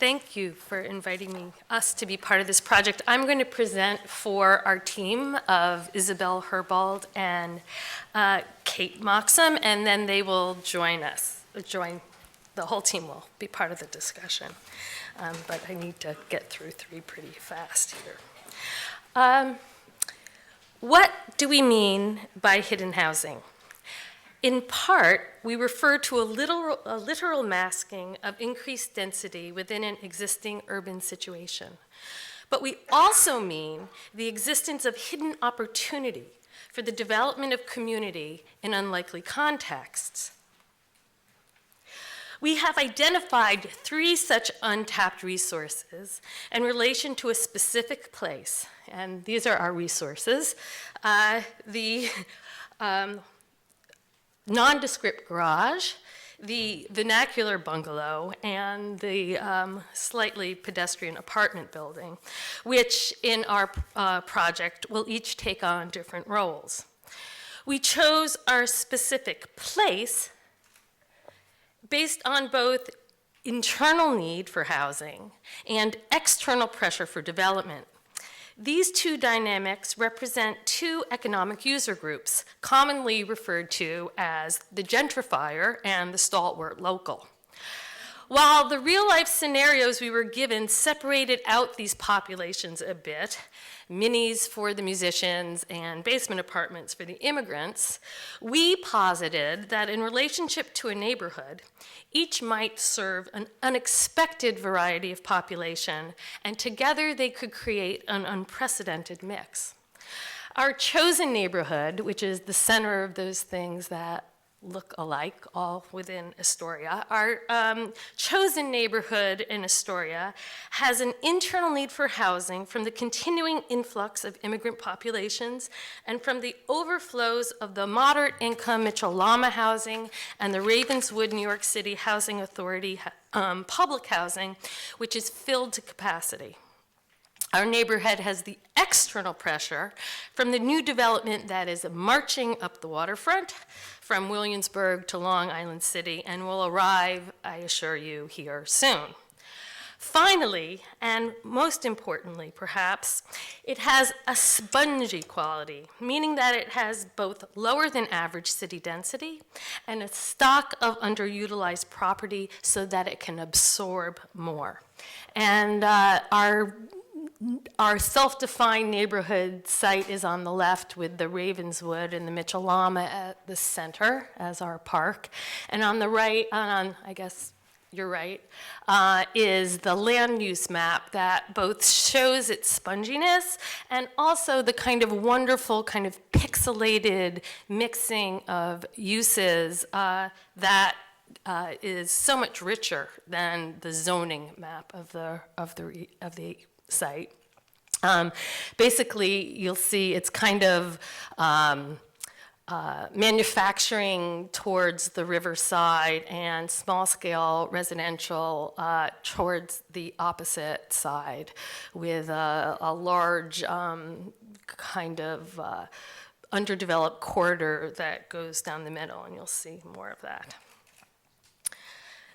Thank you for inviting us to be part of this project. I'm going to present for our team of Isabel Herbold and Kate Moxham, and then they will join us. The whole team will be part of the discussion. But I need to get through three pretty fast here. What do we mean by hidden housing? In part, we refer to a literal masking of increased density within an existing urban situation. But we also mean the existence of hidden opportunity for the development of community in unlikely contexts. We have identified three such untapped resources in relation to a specific place, and these are our resources. The nondescript garage, the vernacular bungalow, and the slightly pedestrian apartment building, which in our project will each take on different roles. We chose our specific place based on both internal need for housing and external pressure for development. These two dynamics represent two economic user groups, commonly referred to as the gentrifier and the stalwart local. While the real-life scenarios we were given separated out these populations a bit, minis for the musicians and basement apartments for the immigrants, we posited that in relationship to a neighborhood, each might serve an unexpected variety of population, and together they could create an unprecedented mix. Our chosen neighborhood, which is the center of those things that look alike, all within Astoria. Our chosen neighborhood in Astoria has an internal need for housing from the continuing influx of immigrant populations and from the overflows of the moderate income Mitchell-Lama housing and the Ravenswood, New York City Housing Authority public housing, which is filled to capacity. Our neighborhood has the external pressure from the new development that is marching up the waterfront from Williamsburg to Long Island City and will arrive, I assure you, here soon. Finally, and most importantly perhaps, it has a spongy quality, meaning that it has both lower than average city density and a stock of underutilized property so that it can absorb more. And our self-defined neighborhood site is on the left with the Ravenswood and the Mitchell-Lama at the center as our park. And on the right, I guess you're right, is the land use map that both shows its sponginess and also the kind of wonderful kind of pixelated mixing of uses that is so much richer than the zoning map of the site. Basically, you'll see it's kind of manufacturing towards the riverside and small-scale residential towards the opposite side with a large kind of underdeveloped corridor that goes down the middle, and you'll see more of that.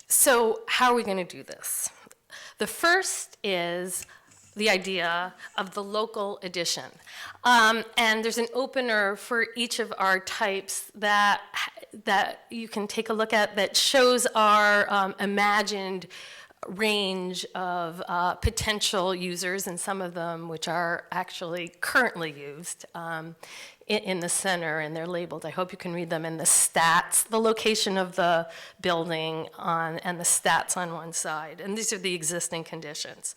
So how are we going to do this? The first is the idea of the local addition. And there's an opener for each of our types that you can take a look at that shows our imagined range of potential users, and some of them which are actually currently used in the center, and they're labeled. I hope you can read them in the stats, the location of the building and the stats on one side. And these are the existing conditions.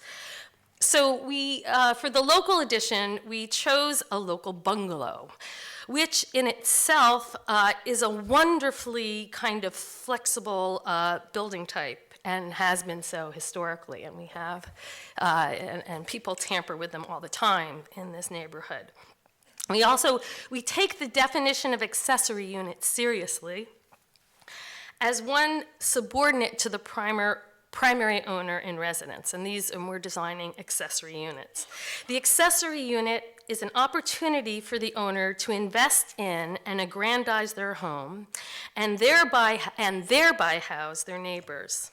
So we, for the local addition, we chose a local bungalow, which in itself is a wonderfully kind of flexible building type and has been so historically. And we have, and people tamper with them all the time in this neighborhood. We take the definition of accessory unit seriously as one subordinate to the primary owner in residence, and we're designing accessory units. The accessory unit is an opportunity for the owner to invest in and aggrandize their home and thereby house their neighbors.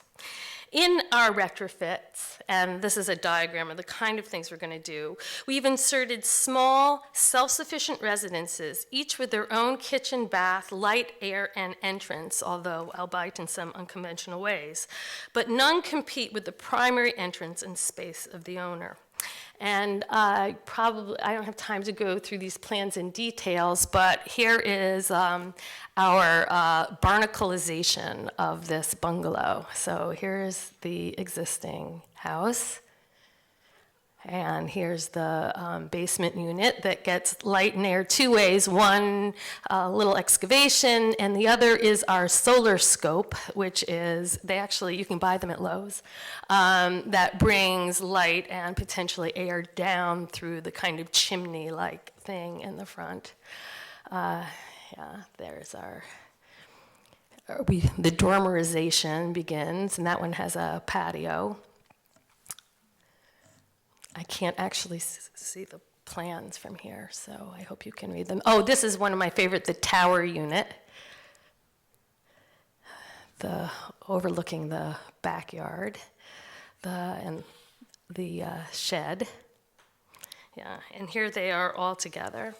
In our retrofits, and this is a diagram of the kind of things we're going to do, we've inserted small, self-sufficient residences, each with their own kitchen, bath, light, air, and entrance, although albeit in some unconventional ways. But none compete with the primary entrance and space of the owner. And I don't have time to go through these plans in details, but here is our barnacleization of this bungalow. So here's the existing house. And here's the basement unit that gets light and air two ways. One little excavation, and the other is our solar scope, which is, you can buy them at Lowe's, that brings light and potentially air down through the kind of chimney-like thing in the front. There's the dormerization begins, and that one has a patio. I can't actually see the plans from here, so I hope you can read them. Oh, this is one of my favorite, the tower unit, overlooking the backyard, and the shed. Yeah, and here they are all together.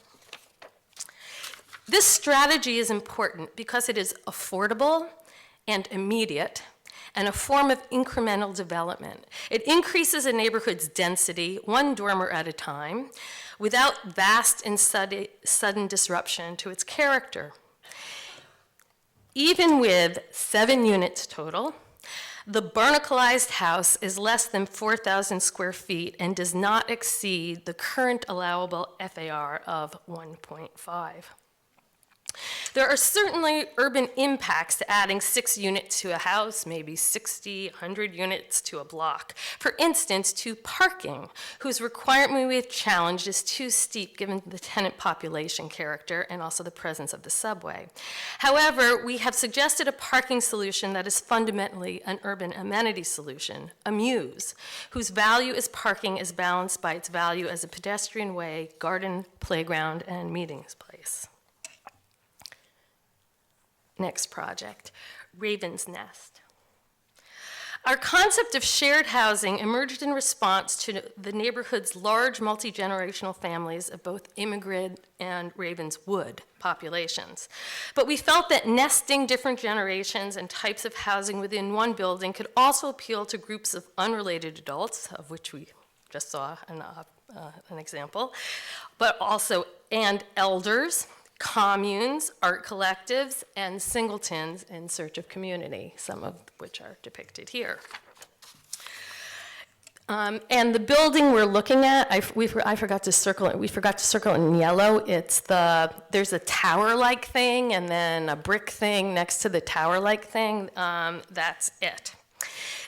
This strategy is important because it is affordable and immediate, and a form of incremental development. It increases a neighborhood's density, one dormer at a time, without vast and sudden disruption to its character. Even with 7 units total, the barnacleized house is less than 4,000 square feet and does not exceed the current allowable FAR of 1.5. There are certainly urban impacts to adding 6 units to a house, maybe 60, 100 units to a block. For instance, to parking, whose requirement we have challenged is too steep given the tenant population character and also the presence of the subway. However, we have suggested a parking solution that is fundamentally an urban amenity solution, a muse, whose value as parking is balanced by its value as a pedestrian way, garden, playground, and meetings place. Next project, Raven's Nest. Our concept of shared housing emerged in response to the neighborhood's large multi-generational families of both immigrant and Ravenswood populations. But we felt that nesting different generations and types of housing within one building could also appeal to groups of unrelated adults, of which we just saw an example, and elders, communes, art collectives, and singletons in search of community, some of which are depicted here. And the building we're looking at, I forgot to circle it. We forgot to circle it in yellow. There's a tower-like thing and then a brick thing next to the tower-like thing. That's it.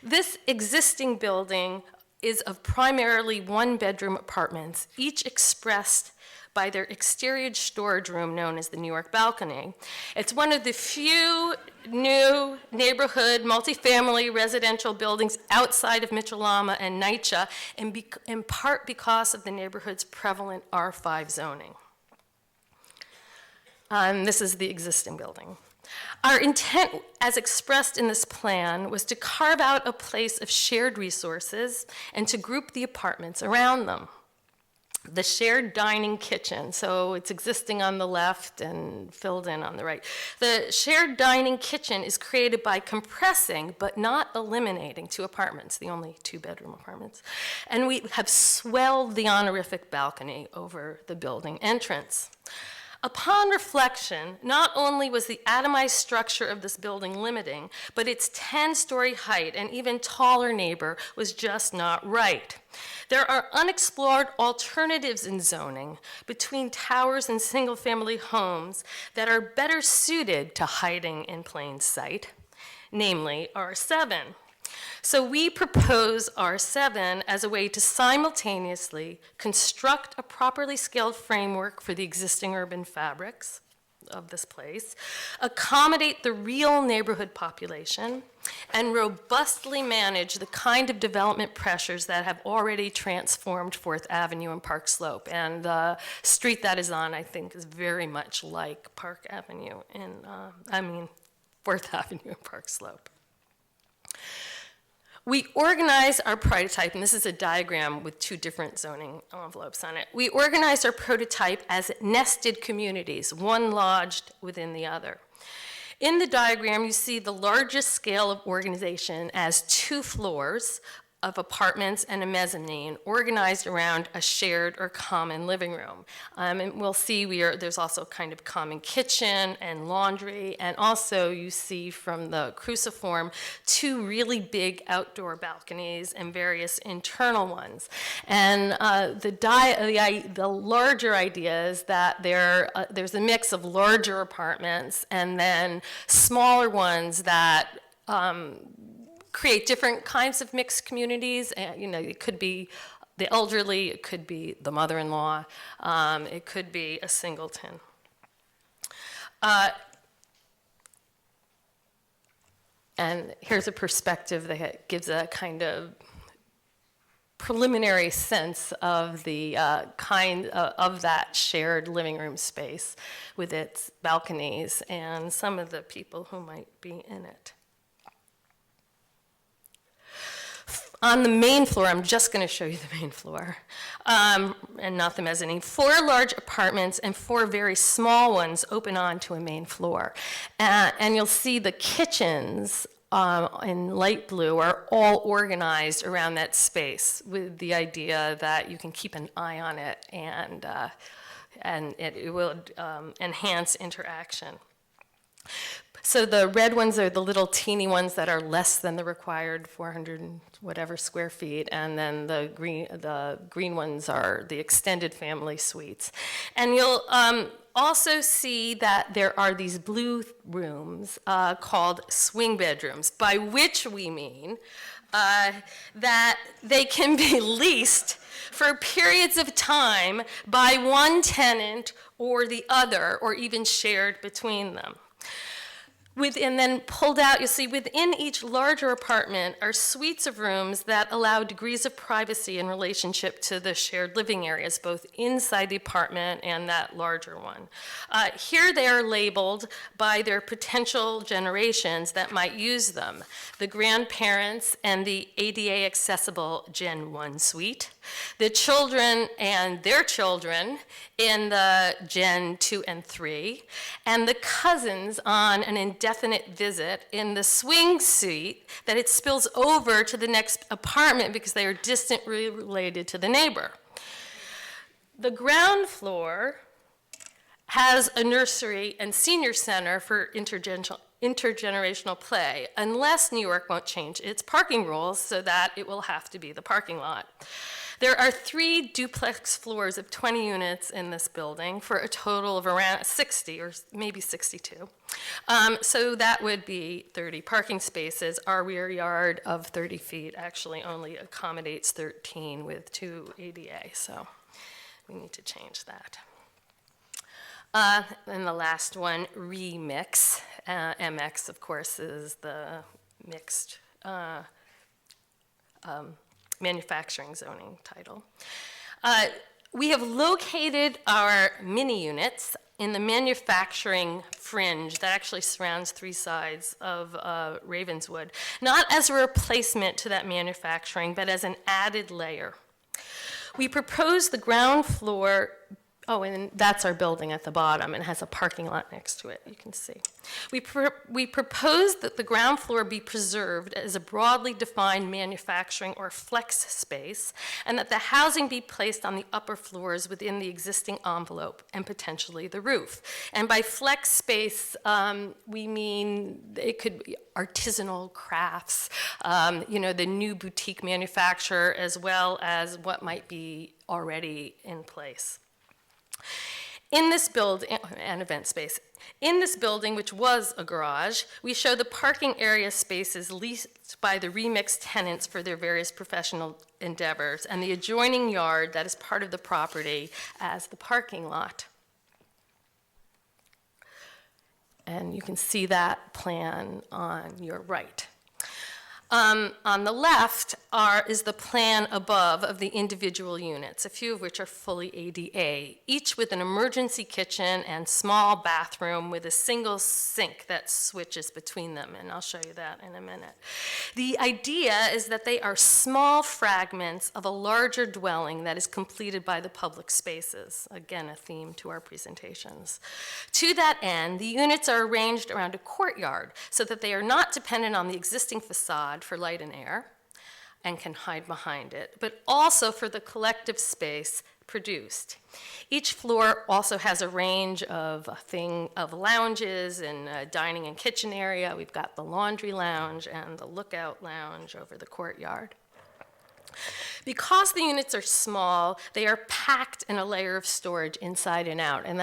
This existing building is of primarily one-bedroom apartments, each expressed by their exterior storage room known as the New York balcony. It's one of the few new neighborhood multifamily residential buildings outside of Mitchell-Lama and NYCHA, in part because of the neighborhood's prevalent R5 zoning. This is the existing building. Our intent, as expressed in this plan, was to carve out a place of shared resources and to group the apartments around them. The shared dining kitchen, so it's existing on the left and filled in on the right. The shared dining kitchen is created by compressing, but not eliminating, 2 apartments, the only 2-bedroom apartments. And we have swelled the honorific balcony over the building entrance. Upon reflection, not only was the atomized structure of this building limiting, but its 10-story height and even taller neighbor was just not right. There are unexplored alternatives in zoning between towers and single-family homes that are better suited to hiding in plain sight, namely R7. So we propose R7 as a way to simultaneously construct a properly scaled framework for the existing urban fabrics of this place, accommodate the real neighborhood population, and robustly manage the kind of development pressures that have already transformed 4th Avenue and Park Slope. And the street that is on, I think, is very much like Park Avenue 4th Avenue and Park Slope. We organize our prototype, and this is a diagram with two different zoning envelopes on it. We organize our prototype as nested communities, one lodged within the other. In the diagram, you see the largest scale of organization as 2 floors of apartments and a mezzanine organized around a shared or common living room. And we'll see there's also kind of common kitchen and laundry, and also you see from the cruciform 2 really big outdoor balconies and various internal ones. And the larger idea is that there's a mix of larger apartments and then smaller ones that create different kinds of mixed communities. It could be the elderly, it could be the mother-in-law, it could be a singleton. And here's a perspective that gives a kind of preliminary sense of the kind of that shared living room space with its balconies and some of the people who might be in it. On the main floor, I'm just going to show you the main floor, and not the mezzanine. 4 large apartments and 4 very small ones open onto a main floor. And you'll see the kitchens in light blue are all organized around that space with the idea that you can keep an eye on it and it will enhance interaction. So the red ones are the little teeny ones that are less than the required 400 and whatever square feet, and then the green ones are the extended family suites. And you'll also see that there are these blue rooms called swing bedrooms, by which we mean that they can be leased for periods of time by one tenant or the other, or even shared between them. And then pulled out, you'll see within each larger apartment are suites of rooms that allow degrees of privacy in relationship to the shared living areas, both inside the apartment and that larger one. Here they are labeled by their potential generations that might use them: the grandparents and the ADA accessible Gen 1 suite, the children and their children in the Gen 2 and 3, and the cousins on an indefinite visit in the swing suite that it spills over to the next apartment because they are distantly related to the neighbor. The ground floor has a nursery and senior center for intergenerational play, unless New York won't change its parking rules so that it will have to be the parking lot. There are 3 duplex floors of 20 units in this building for a total of around 60 or maybe 62. So that would be 30 parking spaces. Our rear yard of 30 feet actually only accommodates 13 with 2 ADA, so we need to change that. And the last one, remix. MX, of course, is the mixed manufacturing zoning title. We have located our mini units in the manufacturing fringe that actually surrounds 3 sides of Ravenswood, not as a replacement to that manufacturing, but as an added layer. We propose the ground floor. Oh, and that's our building at the bottom, and it has a parking lot next to it, you can see. We propose that the ground floor be preserved as a broadly defined manufacturing or flex space, and that the housing be placed on the upper floors within the existing envelope and potentially the roof. And by flex space, we mean it could be artisanal crafts, the new boutique manufacturer, as well as what might be already in place. In this building, an event space, in this building, which was a garage, we show the parking area spaces leased by the remixed tenants for their various professional endeavors, and the adjoining yard that is part of the property as the parking lot. And you can see that plan on your right. On the left is the plan above of the individual units, a few of which are fully ADA, each with an emergency kitchen and small bathroom with a single sink that switches between them, and I'll show you that in a minute. The idea is that they are small fragments of a larger dwelling that is completed by the public spaces, again, a theme to our presentations. To that end, the units are arranged around a courtyard so that they are not dependent on the existing facade for light and air and can hide behind it, but also for the collective space produced. Each floor also has a range of lounges and dining and kitchen area. We've got the laundry lounge and the lookout lounge over the courtyard. Because the units are small, they are packed in a layer of storage inside and out, and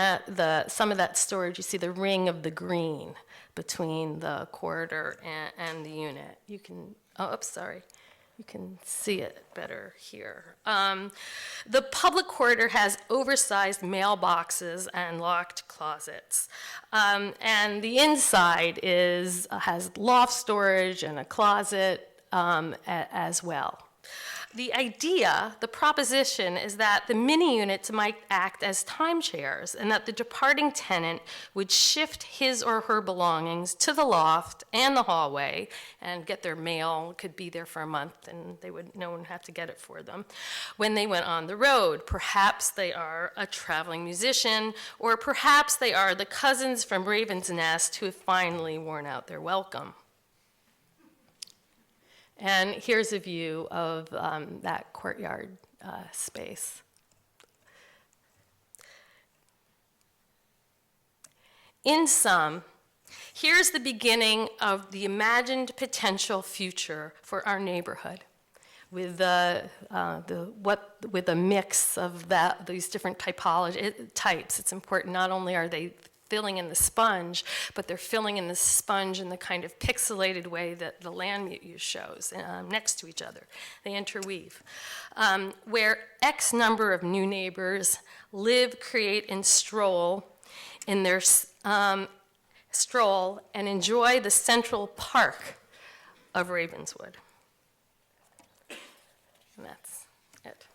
some of that storage, you see the ring of the green between the corridor and the unit. You can, you can see it better here. The public corridor has oversized mailboxes and locked closets. And the inside has loft storage and a closet as well. The idea, the proposition, is that the mini units might act as timeshares and that the departing tenant would shift his or her belongings to the loft and the hallway and get their mail, could be there for a month, and no one would have to get it for them. When they went on the road, perhaps they are a traveling musician, or perhaps they are the cousins from Raven's Nest who have finally worn out their welcome. And here's a view of that courtyard space. In sum, here's the beginning of the imagined potential future for our neighborhood, with a mix of these different types. It's important. Not only are they filling in the sponge, but they're filling in the sponge in the kind of pixelated way that the land use shows next to each other. They interweave. Where X number of new neighbors live, create, and stroll in their stroll and enjoy the central park of Ravenswood. And that's it.